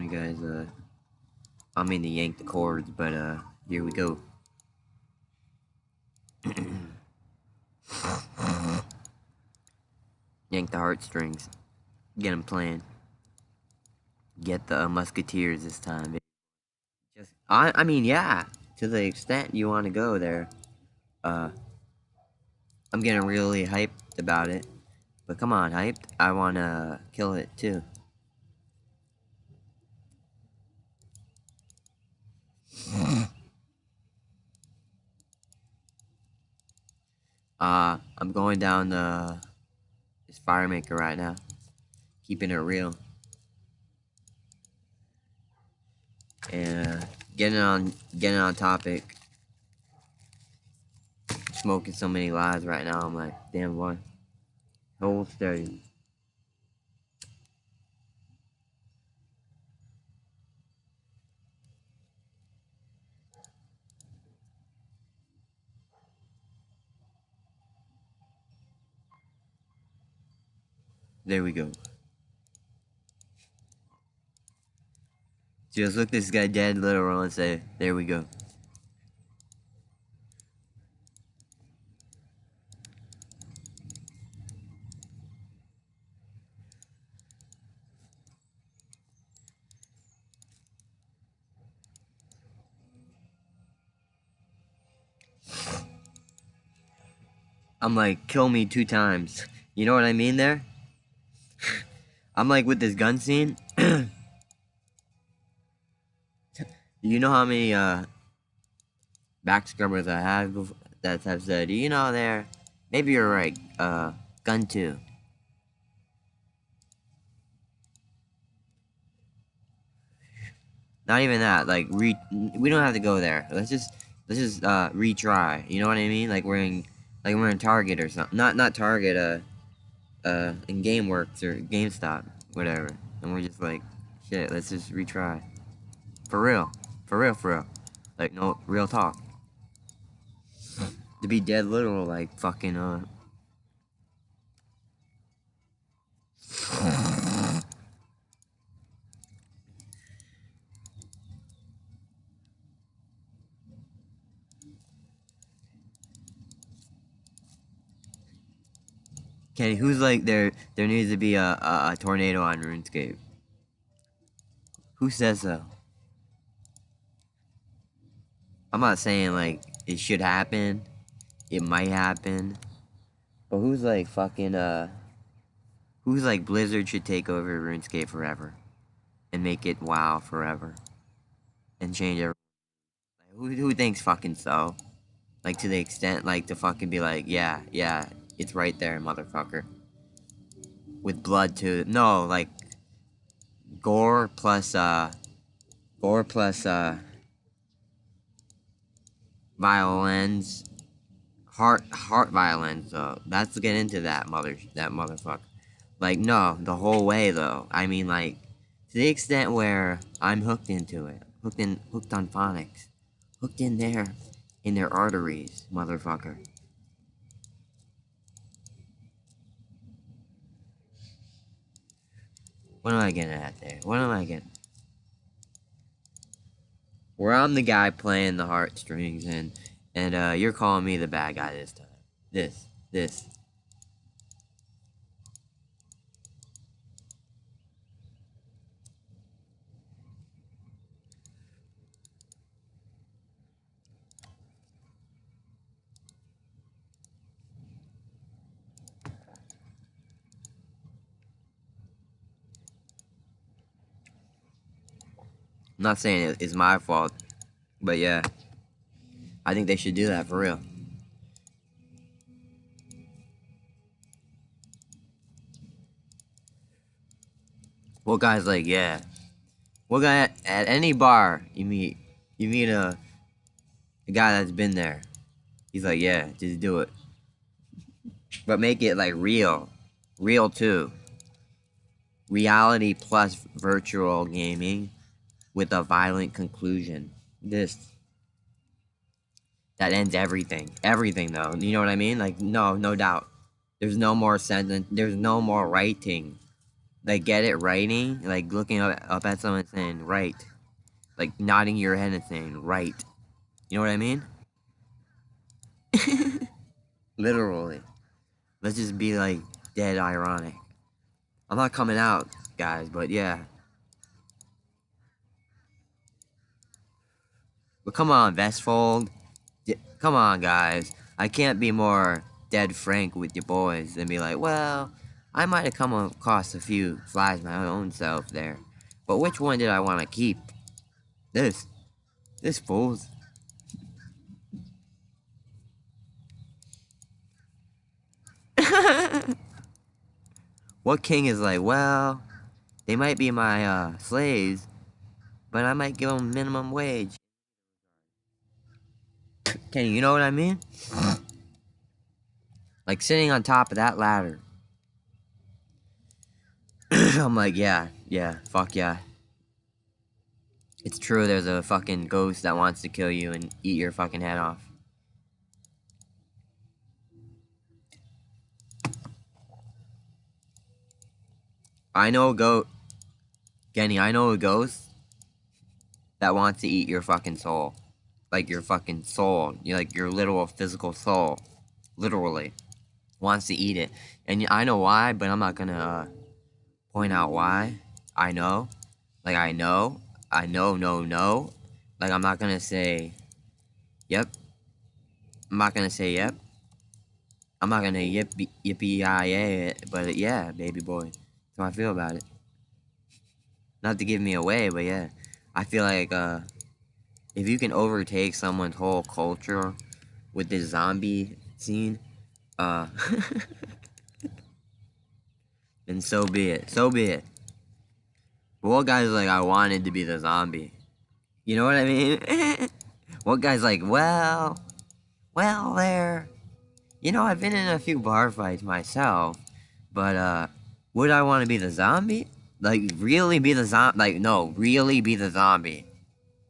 Sorry guys, I mean to yank the cords, but here we go. Yank the heartstrings. Get them playing. Get the musketeers this time. Just, I mean, yeah, to the extent you want to go there. I'm getting really hyped about it. But come on, hyped. I want to kill it too. I'm going down this fire maker right now. Keeping it real. And getting on topic. Smoking so many lives right now, I'm like, damn boy. Hold steady. There we go. Just look this guy dead literal and say, there we go. I'm like, kill me 2 times. You know what I mean there? I'm like with this gun scene. You know how many backscrubbers I have that have said, you know there, maybe you're right, gun 2. Not even that, like we don't have to go there. Let's just retry. You know what I mean? Like we're in Target or something. Not Target, in GameWorks or GameStop, whatever. And we're just like, shit, let's just retry. For real. For real. Like, no, real talk. To be dead literal, like, fucking, Kenny, who's like, there needs to be a tornado on RuneScape? Who says so? I'm not saying, like, it should happen. It might happen. But who's like, fucking, who's like, Blizzard should take over RuneScape forever. And make it WoW forever. And change everything. Like, who thinks fucking so? Like, to the extent, like, to fucking be like, yeah, it's right there, motherfucker. With blood, too. No, like, gore plus violence. Heart violence, though. Let's get into that motherfucker. Like, no, the whole way, though. I mean, like, to the extent where I'm hooked into it. Hooked on phonics. Hooked in their arteries, motherfucker. What am I getting at there? What am I getting? Where I'm the guy playing the heartstrings and you're calling me the bad guy this time. This. I'm not saying it's my fault, but yeah. I think they should do that for real. Well, guys, like, yeah. Well, guy at any bar you meet a guy that's been there. He's like, yeah, just do it. But make it like real too. Reality plus virtual gaming with a violent conclusion. That ends everything. Everything, though. You know what I mean? Like, no doubt. There's no more sentence. There's no more writing. like get it writing, like looking up at someone saying right, like nodding your head and saying right. You know what I mean? Literally. Let's just be like dead ironic. I'm not coming out, guys, but yeah. But come on, Vestfold. Come on, guys. I can't be more dead frank with your boys than be like, well, I might have come across a few flies my own self there. But which one did I want to keep? This fools. What king is like, well, they might be my slaves, but I might give them minimum wage. Kenny, you know what I mean? Like sitting on top of that ladder. I'm like, yeah, fuck yeah. It's true, there's a fucking ghost that wants to kill you and eat your fucking head off. I know a goat. Kenny, I know a ghost that wants to eat your fucking soul. Like your fucking soul. Like your literal physical soul. Literally. Wants to eat it. And I know why, but I'm not gonna point out why. I know. Like I know. No. Like I'm not gonna say yep. I'm not gonna say yep. I'm not gonna yippee-yi-yay it, but yeah, baby boy. That's how I feel about it. Not to give me away, but yeah. I feel like, if you can overtake someone's whole culture with this zombie scene, then so be it. So be it. But what guy's like, I wanted to be the zombie? You know what I mean? What guy's like, well, there. You know, I've been in a few bar fights myself, but, would I want to be the zombie? Like, really be the zombie? Like, no, really be the zombie.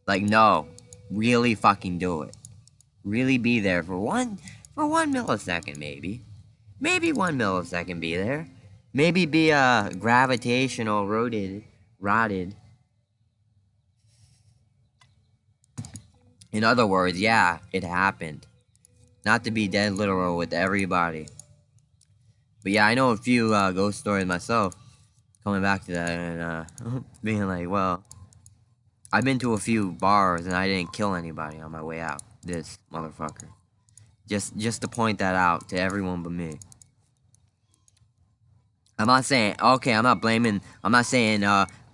Like, no. Really fucking do it. Really be there for one millisecond, maybe. Maybe 1 millisecond be there. Maybe be, gravitational rotted. In other words, yeah, it happened. Not to be dead literal with everybody. But yeah, I know a few, ghost stories myself. Coming back to that and, being like, well, I've been to a few bars and I didn't kill anybody on my way out. This motherfucker. Just to point that out to everyone but me. I'm not saying, okay, I'm not saying,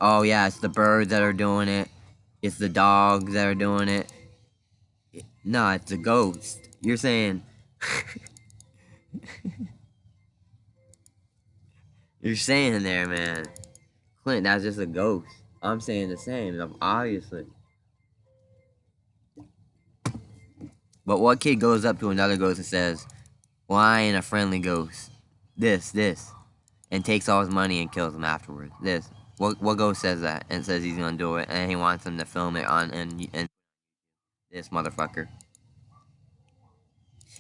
oh yeah, it's the birds that are doing it. It's the dogs that are doing it. No, it's a ghost. You're saying... You're saying there, man. Clint, that's just a ghost. I'm saying the same, obviously. But what kid goes up to another ghost and says, well, I ain't a friendly ghost. This. And takes all his money and kills him afterwards. This. What ghost says that and says he's gonna do it and he wants him to film it on and this motherfucker.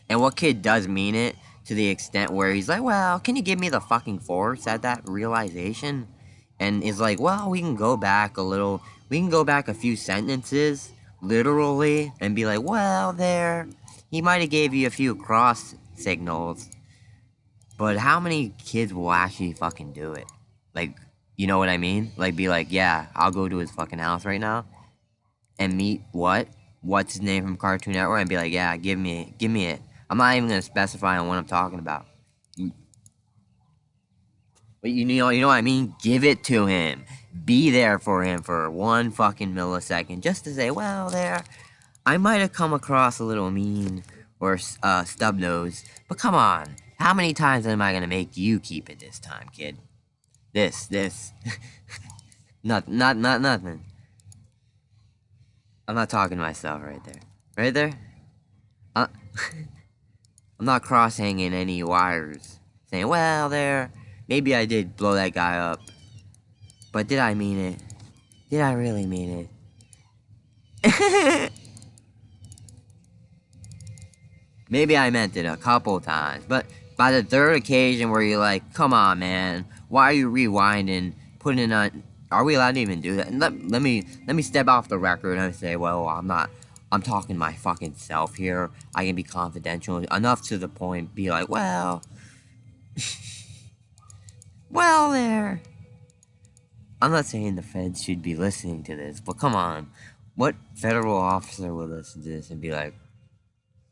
And what kid does mean it to the extent where he's like, well, can you give me the fucking force at that realization? And is like, well, we can go back a few sentences, literally, and be like, well, there, he might have gave you a few cross signals. But how many kids will actually fucking do it? Like, you know what I mean? Like, be like, yeah, I'll go to his fucking house right now and meet what's his name from Cartoon Network and be like, yeah, give me it. I'm not even gonna specify on what I'm talking about. But you know what I mean? Give it to him. Be there for him for 1 fucking millisecond. Just to say, well, there, I might have come across a little mean or stub nose. But come on. How many times am I gonna make you keep it this time, kid? This. Nothing. I'm not talking to myself right there. Right there? I'm not cross-hanging any wires. Saying, well, there, maybe I did blow that guy up. But did I mean it? Did I really mean it? Maybe I meant it a couple times. But by the third occasion where you're like, come on, man. Why are you rewinding putting on. Are we allowed to even do that? And let me step off the record and say, well, I'm not. I'm talking my fucking self here. I can be confidential enough to the point. Be like, well, well, there. I'm not saying the feds should be listening to this, but come on, what federal officer will listen to this and be like,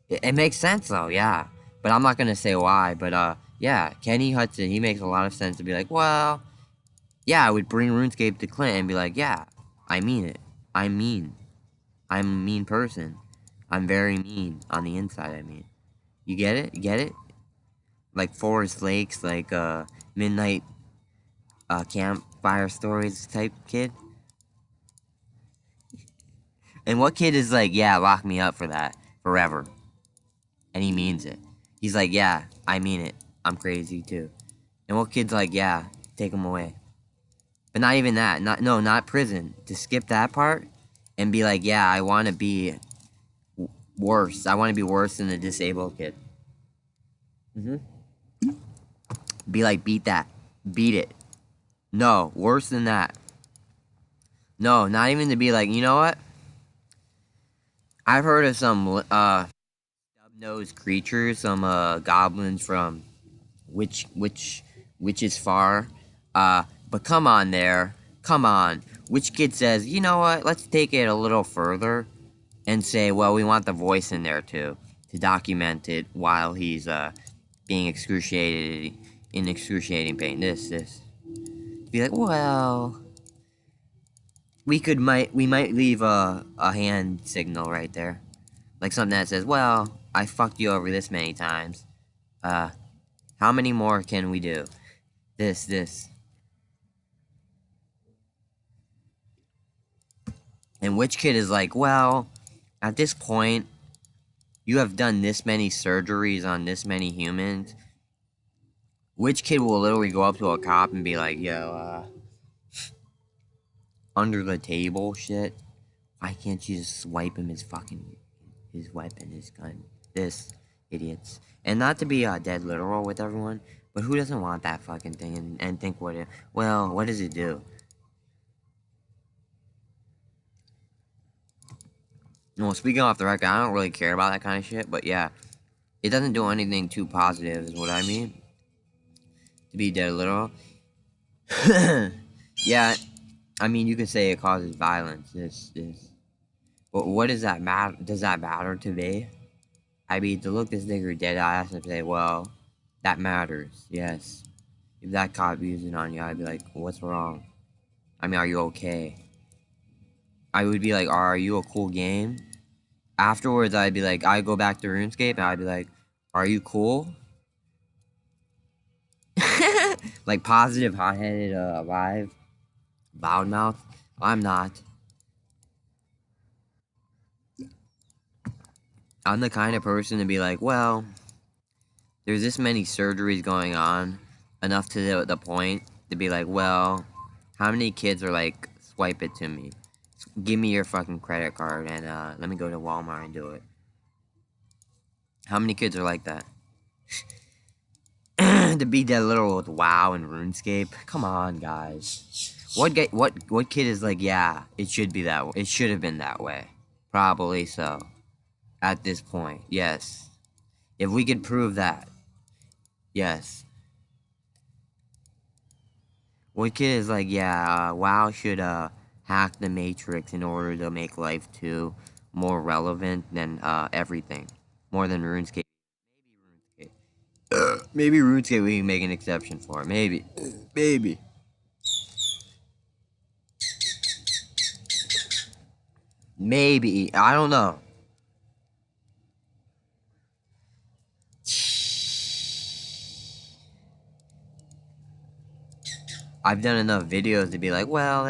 it makes sense though, yeah. But I'm not gonna say why. But yeah, Kenny Hudson, he makes a lot of sense to be like, well, yeah, I would bring RuneScape to Clint and be like, yeah, I mean it. I'm mean. I'm a mean person. I'm very mean on the inside, I mean. You get it? You get it? Like Forest Lakes, like Midnight Campfire Stories type kid. And what kid is like, yeah, lock me up for that forever? And he means it. He's like, yeah, I mean it. I'm crazy too. And what kid's like, yeah, take him away. But not even that. Not prison. To skip that part and be like, yeah, I want to be worse. I want to be worse than the disabled kid. Be like, beat that. Beat it. No, worse than that. No, not even to be like, you know what? I've heard of some snub-nosed creatures, some goblins from which is far. But come on there. Come on. Which kid says, you know what? Let's take it a little further and say, well, we want the voice in there too to document it while he's being excruciating pain. This. Be like, well, we might leave a hand signal right there, like something that says, well, I fucked you over this many times. How many more can we do? This. And which kid is like, well, at this point, you have done this many surgeries on this many humans. Which kid will literally go up to a cop and be like, yo, under the table shit? Why can't you just swipe him his weapon, his gun? This, idiots. And not to be dead literal with everyone, but who doesn't want that fucking thing and think what does it do? Well, speaking off the record, I don't really care about that kind of shit, but yeah. It doesn't do anything too positive, is what I mean. To be dead literal. Yeah, I mean, you could say it causes violence. But what does that matter? Does that matter to me? I mean, to look this nigger dead ass and say, well, that matters, yes. If that cop used it on you, I'd be like, what's wrong? I mean, are you okay? I would be like, are you a cool game? Afterwards, I'd be like, I'd go back to RuneScape and I'd be like, are you cool? Like positive, hot-headed, alive, loudmouth. I'm not. I'm the kind of person to be like, well, there's this many surgeries going on, enough to the point to be like, well, how many kids are like, swipe it to me? Give me your fucking credit card and let me go to Walmart and do it. How many kids are like that? To be dead literal with WoW and RuneScape? Come on, guys. What kid is like, yeah, it should be that way. It should have been that way. Probably so. At this point, yes. If we could prove that, yes. What kid is like, yeah, WoW should hack the Matrix in order to make Life 2 more relevant than everything. More than RuneScape. Maybe RuneScape we can make an exception for. Maybe. Maybe. I don't know. I've done enough videos to be like, well,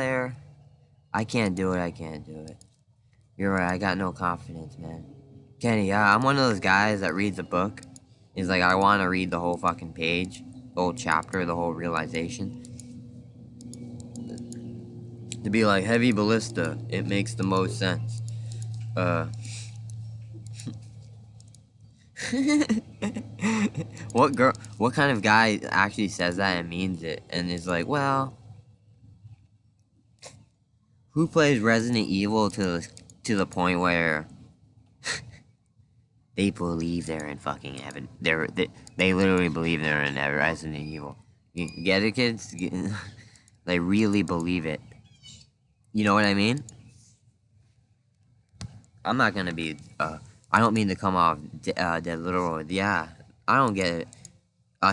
I can't do it. You're right, I got no confidence, man. Kenny, yeah, I'm one of those guys that reads a book. Is like, I want to read the whole fucking page, the whole chapter, the whole realization. To be like, heavy ballista, it makes the most sense. What kind of guy actually says that and means it and is like, well, Who plays Resident Evil to the point where they believe they're in fucking heaven? They literally believe they're in Resident Evil. You get it, kids? They really believe it. You know what I mean? I'm not gonna be. I don't mean to come off dead literal. Yeah, I don't get it.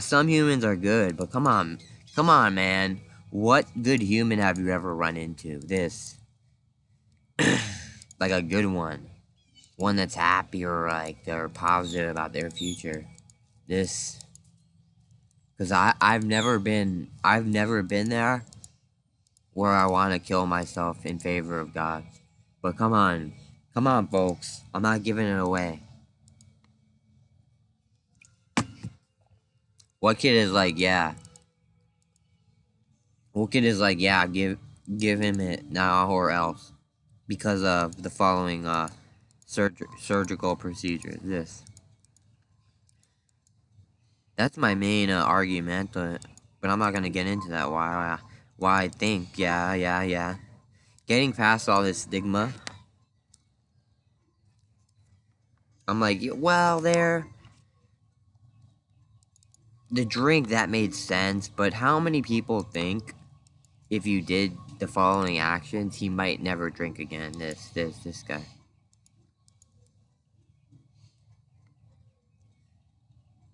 Some humans are good, but come on, man. What good human have you ever run into? This, like a good one that's happy or like they're positive about their future. This, because I've never been there where I want to kill myself in favor of God. But come on, folks. I'm not giving it away. What kid is like, yeah? What kid is like, yeah? Give him it now or else, because of the following surgical procedure. That's my main argument, but I'm not gonna get into that. Why I think, yeah. Getting past all this stigma, I'm like, well, the drink that made sense, but how many people think if you did the following actions, he might never drink again? This guy.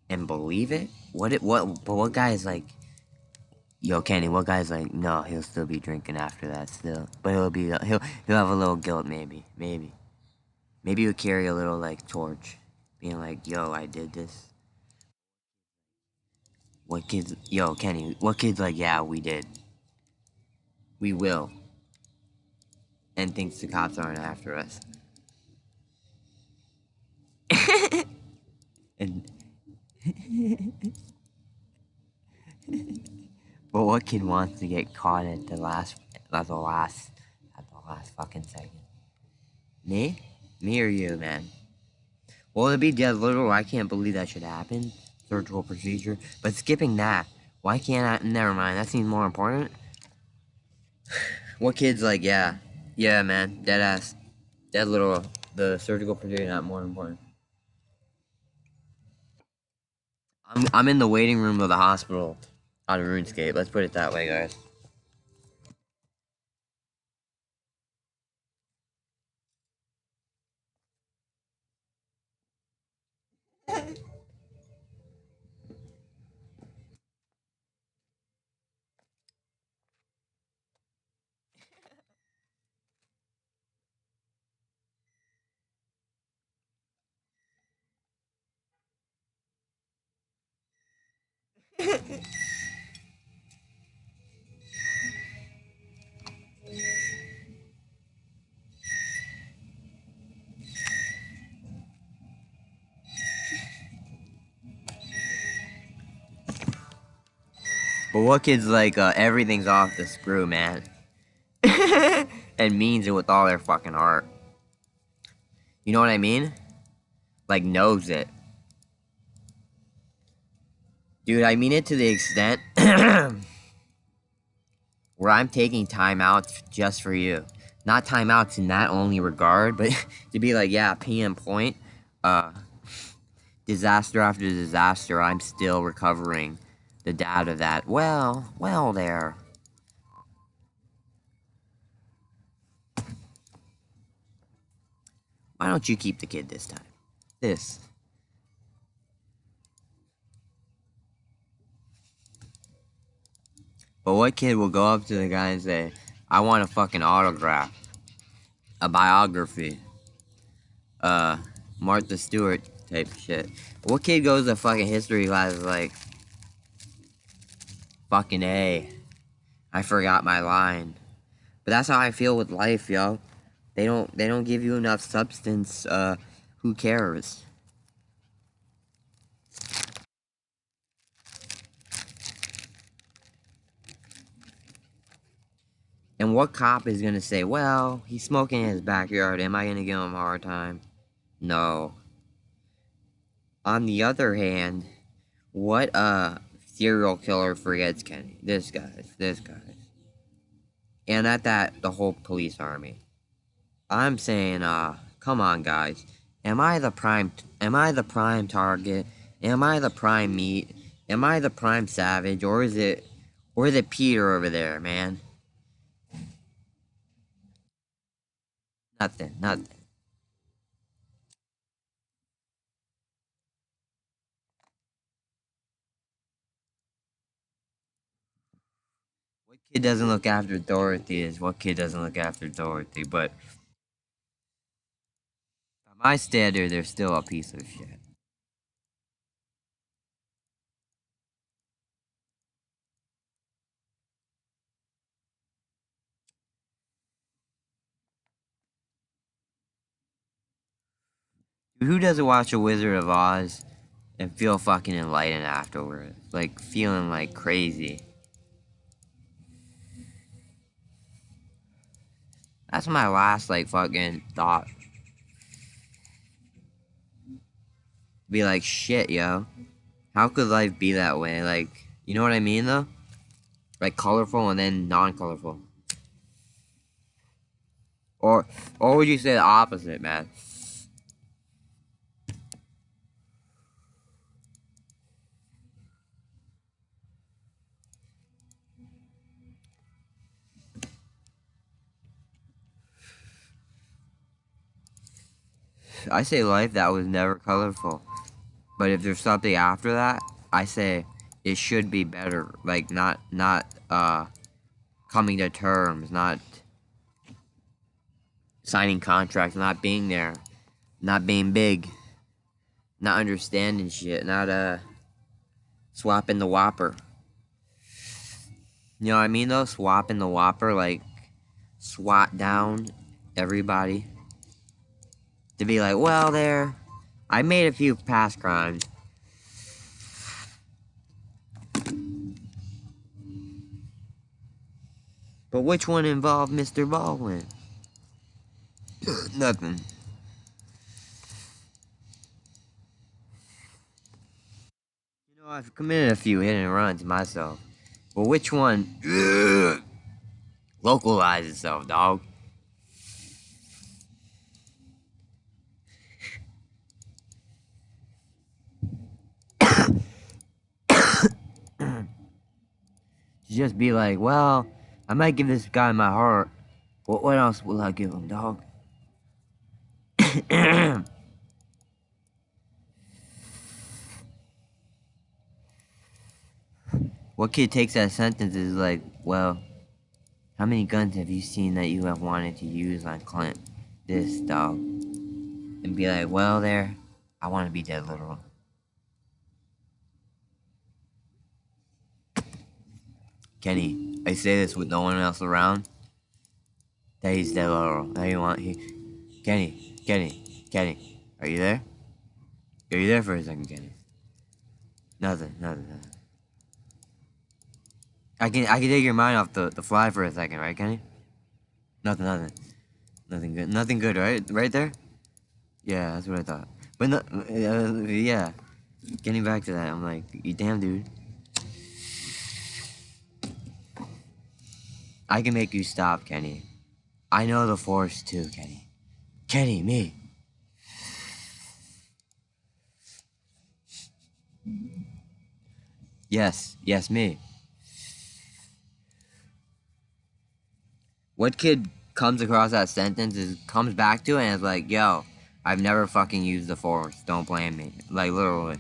And believe it? But what guy is like, yo, Kenny, what guy's like, no, he'll still be drinking after that still. But he'll have a little guilt, maybe. Maybe he'll carry a little, like, torch. Being like, yo, I did this. What kids, yo, Kenny, what kids like, yeah, we did. We will. And thinks the cops aren't after us. And but what kid wants to get caught at the last fucking second? Me or you, man? Well, to be dead literal, I can't believe that should happen. Surgical procedure. But skipping that, why can't I? Never mind, that seems more important. What kid's like, yeah, man, dead ass, dead literal. The surgical procedure not more important. I'm in the waiting room of the hospital on RuneScape. Let's put it that way, guys. But what kid's like, everything's off the screw, man. And means it with all their fucking heart. You know what I mean? Like, knows it. Dude, I mean it to the extent where I'm taking timeouts just for you. Not timeouts in that only regard, but to be like, yeah, PM point, disaster after disaster, I'm still recovering the data that, well there. Why don't you keep the kid this time? This. But what kid will go up to the guy and say, I want a fucking autograph, a biography, Martha Stewart type shit? What kid goes to fucking history class like, fucking A, I forgot my line? But that's how I feel with life, yo. They don't give you enough substance, who cares? And what cop is gonna say, well, he's smoking in his backyard, am I gonna give him a hard time? No. On the other hand, what serial killer forgets Kenny? This guy. And at that, the whole police army. I'm saying, come on, guys. Am I the prime target? Am I the prime meat? Am I the prime savage? Or is it Peter over there, man? Nothing, nothing. What kid doesn't look after Dorothy is what kid doesn't look after Dorothy, but by my standard, they're still a piece of shit. Who doesn't watch A Wizard of Oz and feel fucking enlightened afterwards? Like, feeling like crazy. That's my last, like, fucking thought. Be like, shit, yo. How could life be that way? Like, you know what I mean, though? Like, colorful and then non-colorful. Or would you say the opposite, man? I say life that was never colorful. But if there's something after that, I say it should be better. Like, not, coming to terms, not signing contracts, not being there, not being big, not understanding shit, not, swapping the Whopper. You know what I mean, though? Swapping the Whopper, like, swat down everybody. To be like, well, there, I made a few past crimes. But which one involved Mr. Baldwin? Nothing. You know, I've committed a few hit and runs myself. But which one localized itself, dog? To just be like, well, I might give this guy my heart, but what else will I give him, dog? What kid takes that sentence is like, well, how many guns have you seen that you have wanted to use on Clint? This, dog. And be like, well, there, I want to be dead literal. Kenny, I say this with no one else around. That he's dead literal. That you want, Kenny, are you there? Are you there for a second, Kenny? Nothing. I can take your mind off the fly for a second, right, Kenny? Nothing. Nothing good, right? Right there? Yeah, that's what I thought. But no, yeah. Getting back to that, I'm like, you damn dude. I can make you stop, Kenny. I know the force too, Kenny. Kenny, me. Yes, me. What kid comes across that sentence comes back to it and is like, yo, I've never fucking used the force. Don't blame me. Like, literally.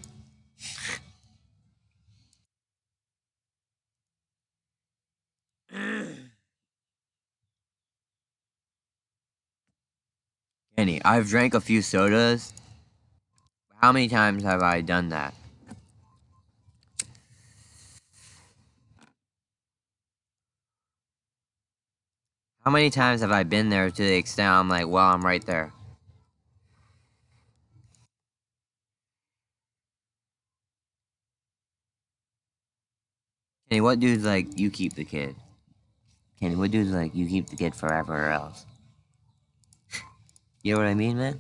Kenny, I've drank a few sodas. How many times have I done that? How many times have I been there to the extent I'm like, well, I'm right there? Kenny, what dude's like, you keep the kid? Kenny, what dude's like, you keep the kid forever or else? You know what I mean, man?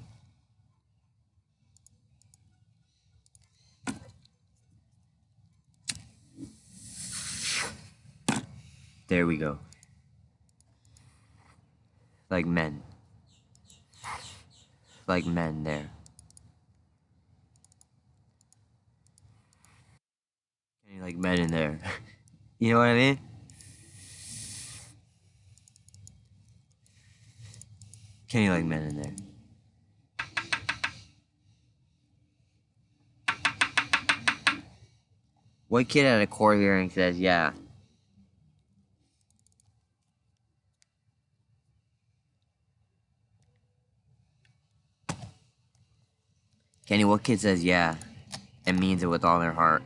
There we go. Like men. Like men there. Kenny like men in there. You know what I mean? Kenny like men in there. What kid at a court hearing says, yeah? Kenny, what kid says, yeah, and means it with all their heart?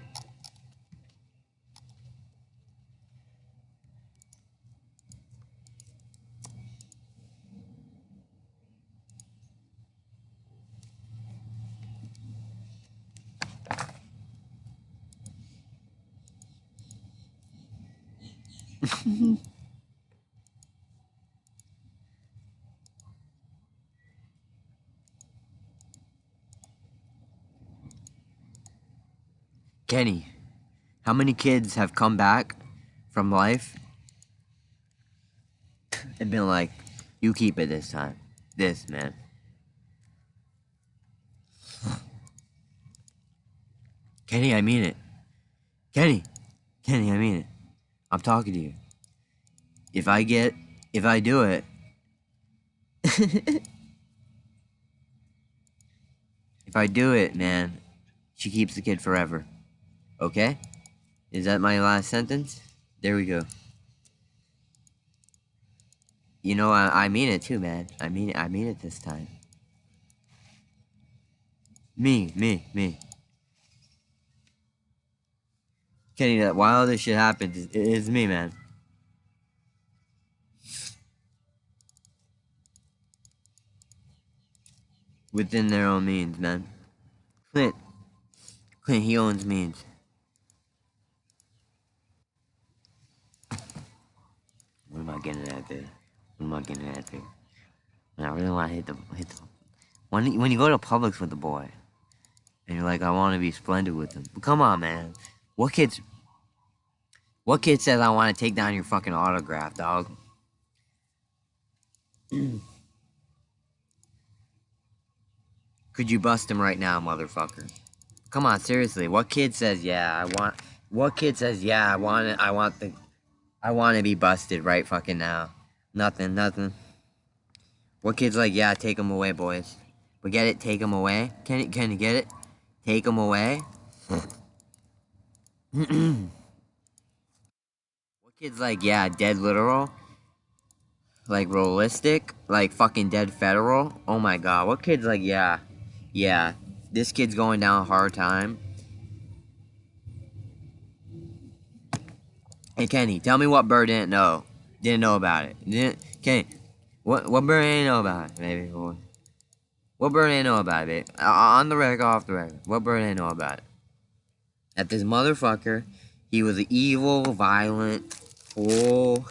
Kenny, how many kids have come back from life and been like, you keep it this time? This, man. Kenny, I mean it. Kenny, I mean it. I'm talking to you. If I do it, if I do it, man, she keeps the kid forever. Okay? Is that my last sentence? There we go. You know, I mean it too, man. I mean it this time. Me. Kenny, that while all this shit happens, it's me, man. Within their own means, man. Clint, he owns means. What am I getting at there? And I really want to hit the. When you go to Publix with the boy, and you're like, I want to be splendid with him. But come on, man. What kid says I want to take down your fucking autograph, dog? Could you bust him right now, motherfucker? Come on, seriously. What kid says, yeah, I want to be busted right fucking now? Nothing. What kid's like, yeah, take him away, boys. But get it? Take him away? Can you get it? Take him away? What kid's like, yeah, dead literal? Like realistic? Like fucking dead federal? Oh my god. What kid's like, yeah, this kid's going down a hard time? Hey, Kenny, tell me what Bird didn't know about it. Kenny, what Bird didn't know about it, baby? What Bird didn't know about it, baby? On the record, off the record. What Bird didn't know about it? That this motherfucker, he was evil, violent, full,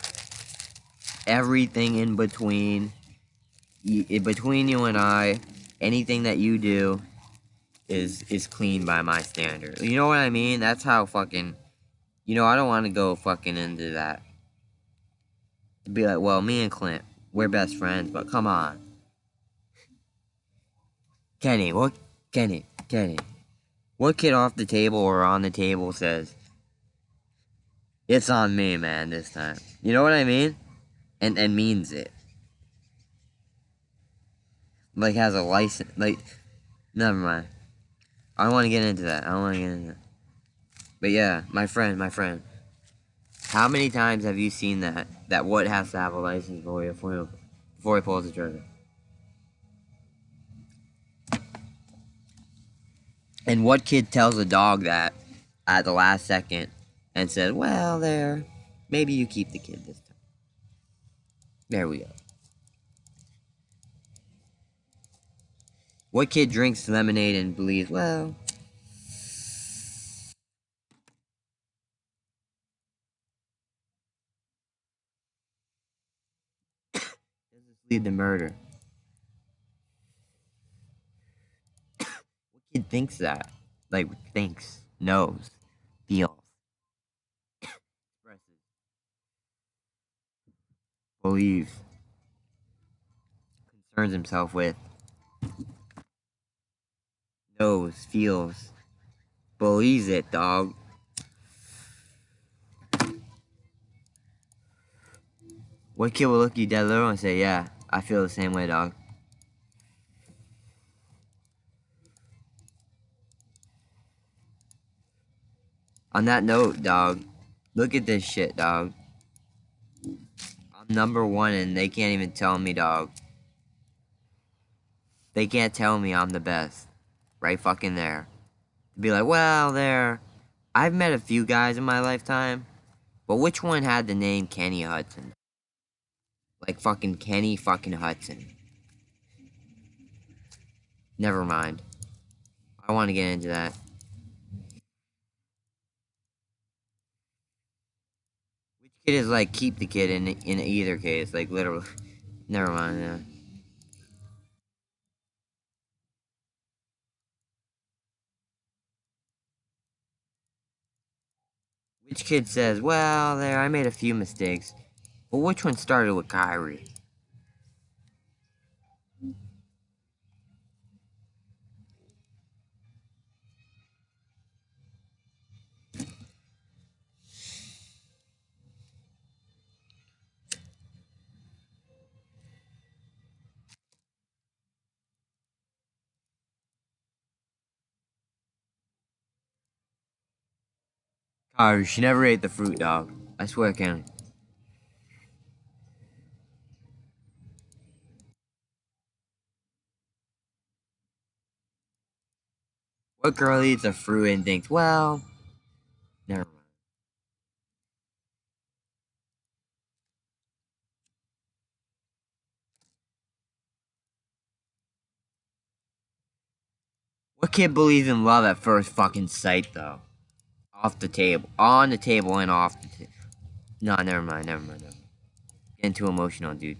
everything in between. Between you and I, anything that you do is clean by my standard. You know what I mean? That's how fucking... You know, I don't want to go fucking into that. To be like, well, me and Clint, we're best friends, but come on. Kenny, what kid off the table or on the table says, it's on me, man, this time? You know what I mean? And means it. Like, has a license, like, never mind. I don't want to get into that. But yeah, my friend. How many times have you seen that Wood has to have a license before he pulls the trigger? And what kid tells a dog that at the last second and says, well, maybe you keep the kid this time. There we go. What kid drinks lemonade and believes, well... does this lead to murder? What kid thinks that? Like, thinks, knows, feels, expresses, believes. Burns himself with. Knows, feels, believes it, dog. What kid will look you dead little and say, yeah, I feel the same way, dog. On that note, dog, look at this shit, dog. I'm #1 and they can't even tell me, dog. They can't tell me I'm the best. Right fucking there. Be like, well, I've met a few guys in my lifetime, but which one had the name Kenny Hudson? Like fucking Kenny fucking Hudson. Never mind. I want to get into that. Which kid is like, keep the kid in either case, like literally. Never mind, yeah. Which kid says, well, I made a few mistakes, but which one started with Kyrie? Kyrie, she never ate the fruit, dog. I swear, Kenny. What girl eats a fruit and thinks, well, never mind. What kid believes in love at first fucking sight, though? Off the table. On the table and off the table. No, never mind, never mind, never mind. Getting too emotional, dude.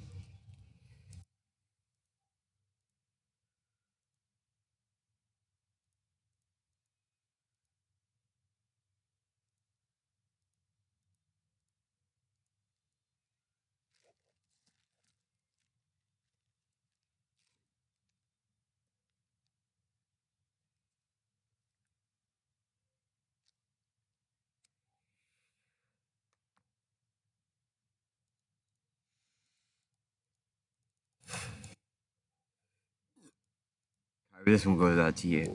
Kyrie, this one goes out to you.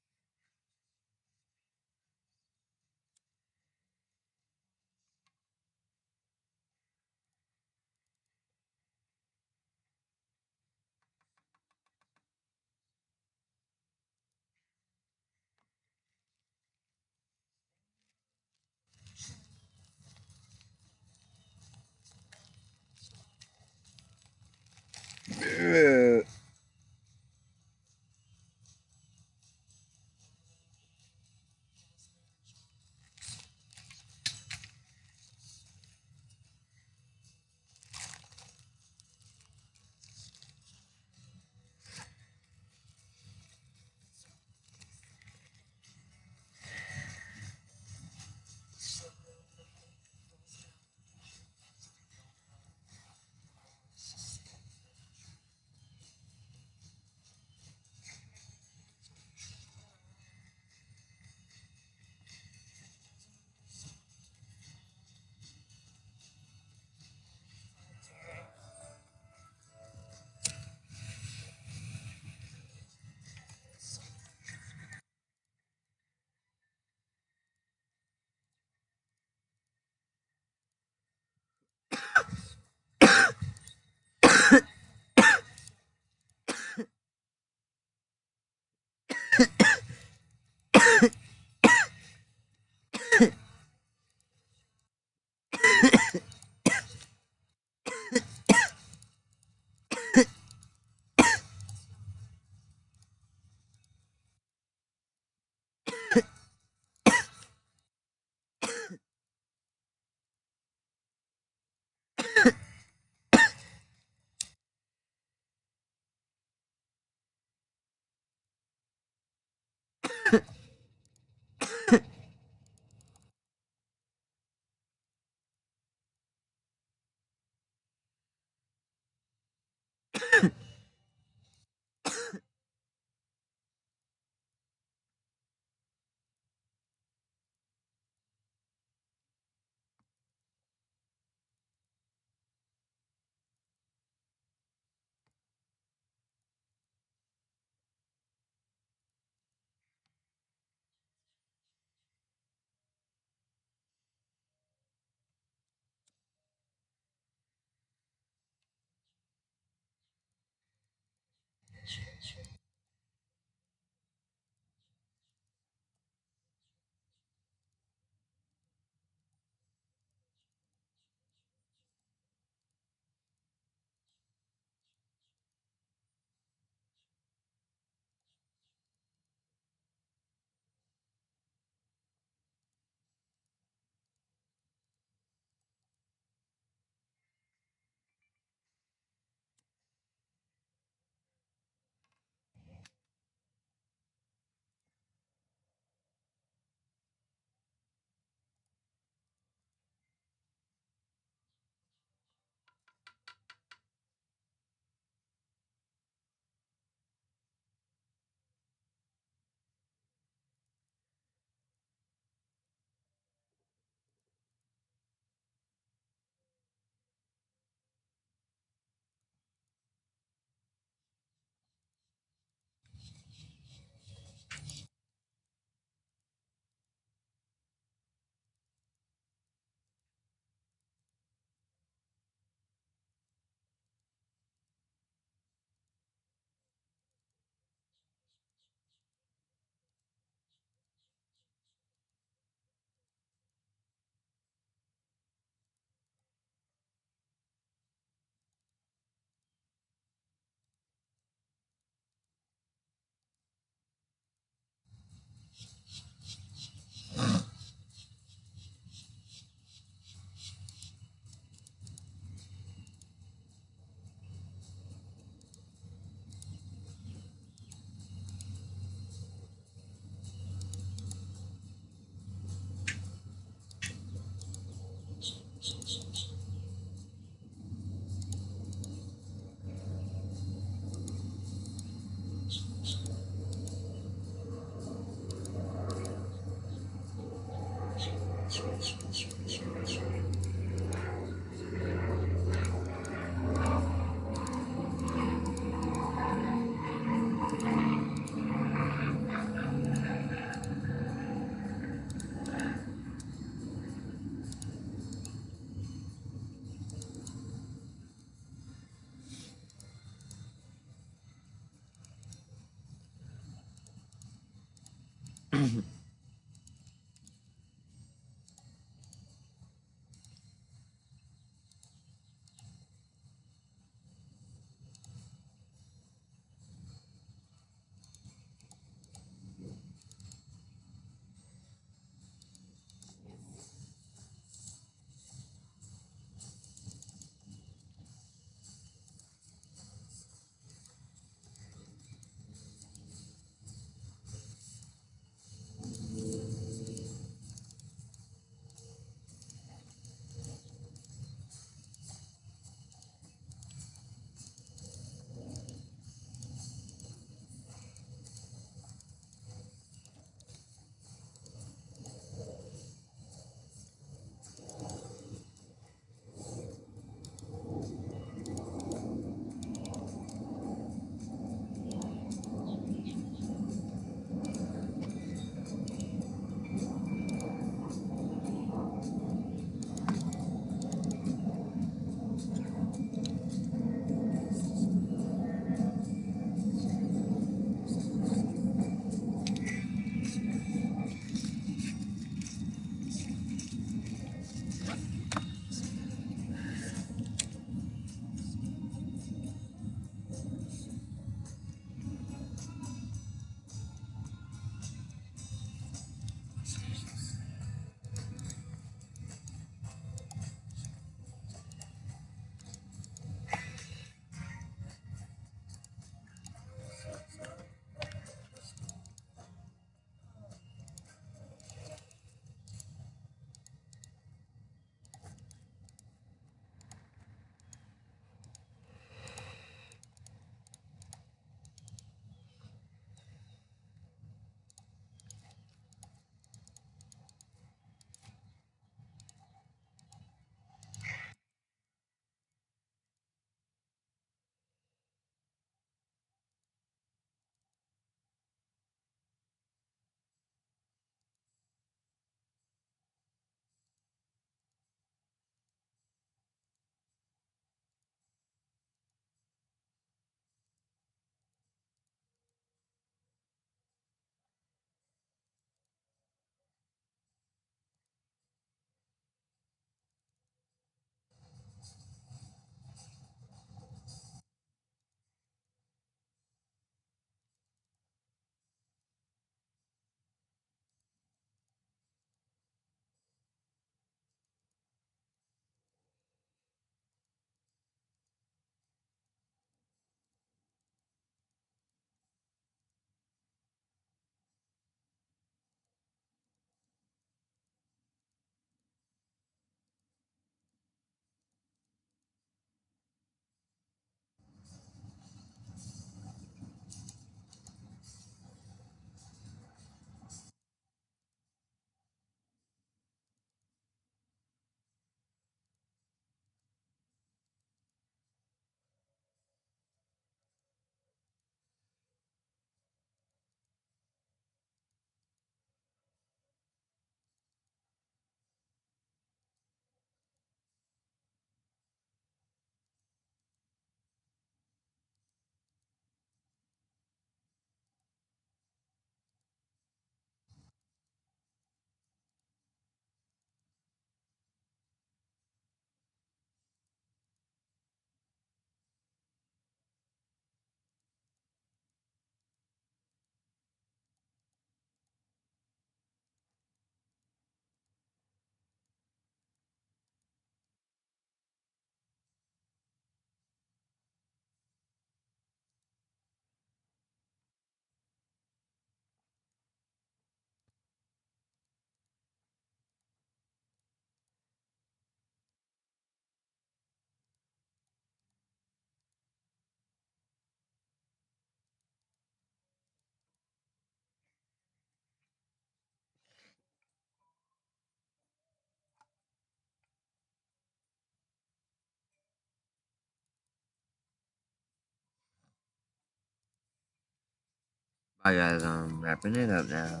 Alright guys, wrapping it up now.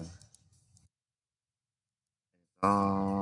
All